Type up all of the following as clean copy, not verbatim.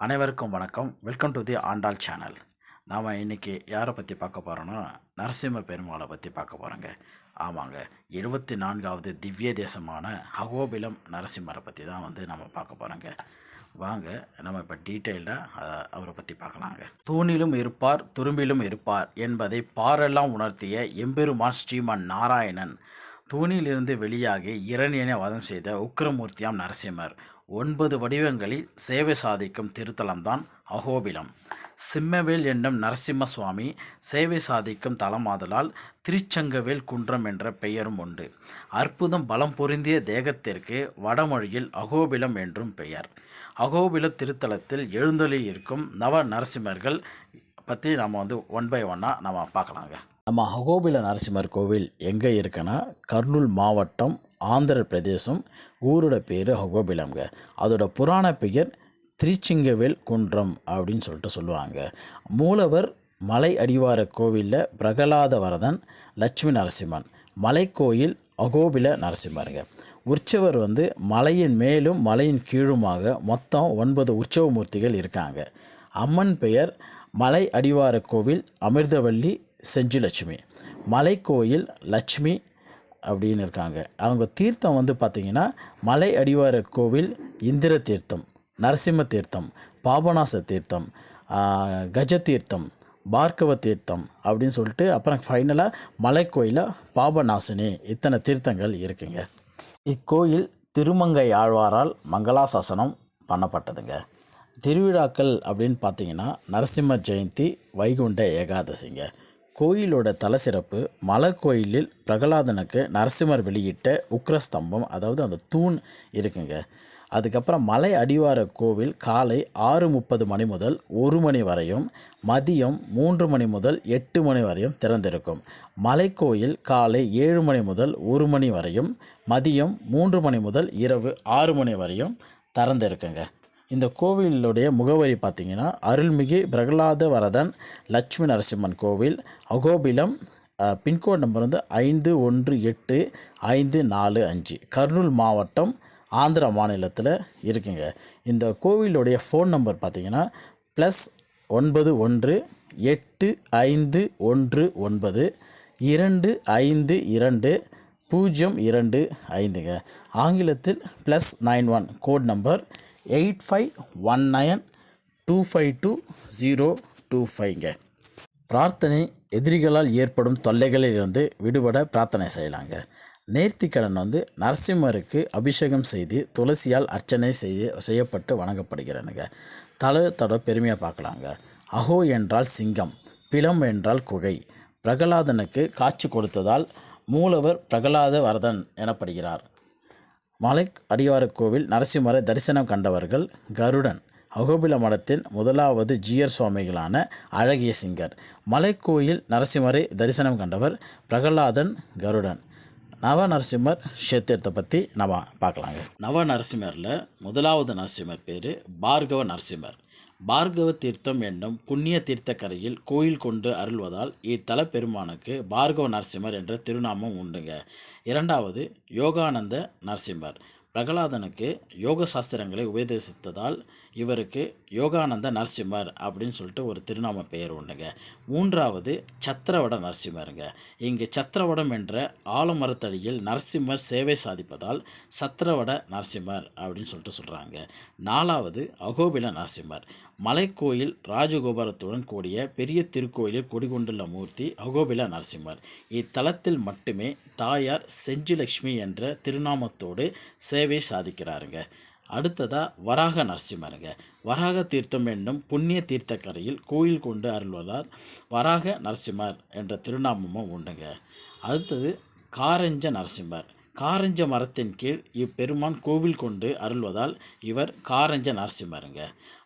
அனைவருக்கும் வணக்கம். Welcome to the Andal channel. நாம் இன்றைக்கி யாரை பற்றி பார்க்க போகிறோன்னா, நரசிம்ம பெருமாளை பற்றி பார்க்க போகிறோங்க. ஆமாங்க, 74வது திவ்ய தேசமான அகோபிலம் நரசிம்மரை பற்றி தான் நம்ம பார்க்க போகிறோங்க. வாங்க நம்ம இப்போ டீட்டெயில்டாக அவரை பற்றி பார்க்கலாங்க. தூணிலும் இருப்பார் துரும்பிலும் இருப்பார் என்பதை பாரெல்லாம் உணர்த்திய எம்பெருமான் ஸ்ரீமன் நாராயணன் தூணிலிருந்து வெளியாகி இரணியனை வதம் செய்த உக்கிரமூர்த்தியாம் நரசிம்மர் 9 வடிவங்களில் சேவை சாதிக்கும் திருத்தலம்தான் அகோபிலம். சிம்மவேல் என்னும் நரசிம்ம சுவாமி சேவை சாதிக்கும் தலமாதலால் திருச்சங்கவேல் குன்றம் என்ற பெயரும் உண்டு. அற்புதம் பலம் பொருந்திய தேகத்திற்கு வடமொழியில் அகோபிலம் என்றும் பெயர். அகோபில திருத்தலத்தில் எழுந்தொளி இருக்கும் நவ நரசிம்மர்கள் பற்றி நம்ம ஒன் பை ஒன்னாக நம்ம பார்க்கலாங்க. நம்ம அகோபில நரசிம்மர் கோவில் எங்கே இருக்குன்னா, கர்னூல் மாவட்டம், ஆந்திர பிரதேசம். ஊரோட பேர் அகோபிலம்ங்க. அதோட புராண பெயர் திருச்சிங்கவேல் குன்றம் அப்படின்னு சொல்லுவாங்க. மூலவர் மலை அடிவார கோவிலில் பிரகலாத வரதன், லட்சுமி நரசிம்மன். மலைக்கோயில் அகோபில நரசிம்மருங்க. உற்சவர் மலையின் மேலும் மலையின் கீழுமாக மொத்தம் 9 உற்சவ மூர்த்திகள் இருக்காங்க. அம்மன் பெயர் மலை அடிவார கோவில் அமிர்தவல்லி செஞ்சுலட்சுமி. மலைக்கோயில் லட்சுமி அப்படின்னு இருக்காங்க. அவங்க தீர்த்தம் பார்த்திங்கன்னா, மலை அடிவார கோவில் இந்திர தீர்த்தம், நரசிம்ம தீர்த்தம், பாபநாச தீர்த்தம், கஜ தீர்த்தம், பார்க்கவ தீர்த்தம் அப்படின்னு சொல்லிட்டு அப்புறம் ஃபைனலாக மலைக்கோயிலில் பாபநாசினி. இத்தனை தீர்த்தங்கள் இருக்குங்க. இக்கோயில் திருமங்கை ஆழ்வாரால் மங்களாசாசனம் பண்ணப்பட்டதுங்க. திருவிழாக்கள் அப்படின்னு பார்த்திங்கன்னா, நரசிம்மர் ஜெயந்தி, வைகுண்ட ஏகாதசிங்க. கோயிலோட தலசிறப்பு, மலை கோயிலில் பிரகலாதனுக்கு நரசிம்மர் வெளியிட்ட உக்ரஸ்தம்பம், அதாவது அந்த தூண் இருக்குங்க. அதுக்கப்புறம் மலை அடிவார கோவில் காலை 6:30 மணி முதல் 1 மணி வரையும், மதியம் 3 மணி முதல் 8 மணி வரையும் திறந்திருக்கும். மலைக்கோயில் காலை 7 மணி முதல் 1 மணி வரையும், மதியம் 3 மணி முதல் இரவு 6 மணி வரையும் திறந்திருக்குங்க. இந்த கோவிலுடைய முகவரி பார்த்திங்கன்னா, அருள்மிகு பிரகலாத வரதன் லட்சுமி நரசிம்மன் கோவில், அகோபிலம். பின்கோட் நம்பர் 518545, கர்னூல் மாவட்டம், ஆந்திர மாநிலத்தில் இருக்குங்க. இந்த கோவிலுடைய ஃபோன் நம்பர் பார்த்திங்கன்னா +91 8519 252 025ங்க. ஆங்கிலத்தில் +91, கோட் நம்பர் 8519252025ங்க. பிரார்த்தனை, எதிரிகளால் ஏற்படும் தொல்லைகளிலிருந்து விடுபட பிரார்த்தனை செய்யலாங்க. நேர்த்திக்கடன் நரசிம்மருக்கு அபிஷேகம் செய்து துளசியால் அர்ச்சனை செய்யப்பட்டு வணங்கப்படுகிறதுங்க. தலத்தோட பெருமையாக பார்க்கலாங்க. அகோ என்றால் சிங்கம், பிலம் என்றால் குகை. பிரகலாதனுக்கு காட்சி கொடுத்ததால் மூலவர் பிரகலாத வரதன் எனப்படுகிறார். மலை அடிவார கோவில் நரசிம்மரை தரிசனம் கண்டவர்கள் கருடன். அகோபில மடத்தின் 1வது ஜீயர் சுவாமிகளான அழகிய சிங்கர். மலைக்கோயில் நரசிம்மரை தரிசனம் கண்டவர் பிரகலாதன், கருடன். நவ நரசிம்மர் க்ஷேத்திரத்தை பற்றி நம்ம பார்க்கலாங்க. நவ நரசிம்மரில் 1வது நரசிம்மர் பேர் பார்கவ நரசிம்மர். பார்கவ தீர்த்தம் என்னும் புண்ணிய தீர்த்தக்கரையில் கோயில் கொண்டு அருள்வதால் இத்தல பெருமானுக்கு பார்கவ நரசிம்மர் என்ற திருநாமம் உண்டுங்க. 2வது யோகானந்த நரசிம்மர். பிரகலாதனுக்கு யோக சாஸ்திரங்களை உபதேசித்ததால் இவருக்கு யோகானந்த நரசிம்மர் அப்படின்னு சொல்லிட்டு ஒரு திருநாம பெயர் உண்டுங்க. 3வது சத்திரவட நரசிம்மருங்க. இங்கு சத்திரவடம் என்ற ஆலமரத்தடியில் நரசிம்மர் சேவை சாதிப்பதால் சத்திரவட நரசிம்மர் அப்படின்னு சொல்லிட்டு சொல்கிறாங்க. 4வது அகோபில நரசிம்மர். மலைக்கோயில் ராஜகோபுரத்துடன் கூடிய பெரிய திருக்கோயிலில் குடிகொண்டுள்ள மூர்த்தி அகோபில நரசிம்மர். இத்தலத்தில் மட்டுமே தாயார் செஞ்சுலட்சுமி என்ற திருநாமத்தோடு சேவை சாதிக்கிறாருங்க. அடுத்ததாக வராக நரசிம்மருங்க. வராக தீர்த்தம் என்னும் புண்ணிய தீர்த்தக்கரையில் கோயில் கொண்டு அருள்வதால் வராக நரசிம்மர் என்ற திருநாமமும் உண்டுங்க. அடுத்தது காரஞ்ச நரசிம்மர். காரஞ்ச மரத்தின் கீழ் இப்பெருமான் கோவில் கொண்டு அருள்வதால் இவர் காரஞ்ச நரசிம்மருங்க.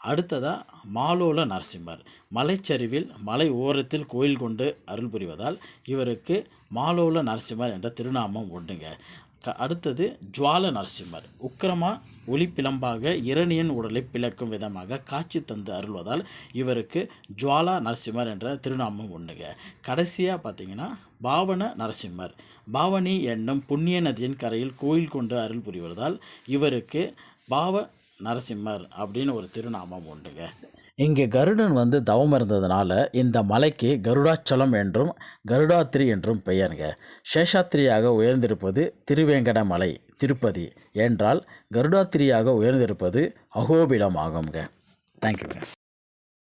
அடுத்ததாக மாலோல நரசிம்மர். மலைச்சரிவில் மலை ஓரத்தில் கோயில் கொண்டு அருள் புரிவதால் இவருக்கு மாலோல நரசிம்மர் என்ற திருநாமம் உண்டுங்க. அடுத்தது ஜுவால நரசிம்மர். உக்கிரமாக ஒளிப்பிளம்பாக இரணியன் உடலை பிளக்கும் விதமாக காட்சி தந்து அருள்வதால் இவருக்கு ஜுவாலா நரசிம்மர் என்ற திருநாமம் உண்டுங்க. கடைசியாக பார்த்திங்கன்னா பாவன நரசிம்மர். பாவனி என்னும் புண்ணிய நதியின் கரையில் கோயில் கொண்டு அருள் புரிவதால் இவருக்கு பாவ நரசிம்மர் அப்படின்னு ஒரு திருநாமம் உண்டுங்க. இங்கே கருடன் வந்து தவம் இருந்ததுனால இந்த மலைக்கு கருடாச்சலம் என்றும் கருடாத்திரி என்றும் பெயருங்க. சேஷாத்திரியாக உயர்ந்திருப்பது திருவேங்கடமலை திருப்பதி என்றால் கருடாத்திரியாக உயர்ந்திருப்பது அகோபிலம் ஆகுங்க. தேங்க்யூங்க.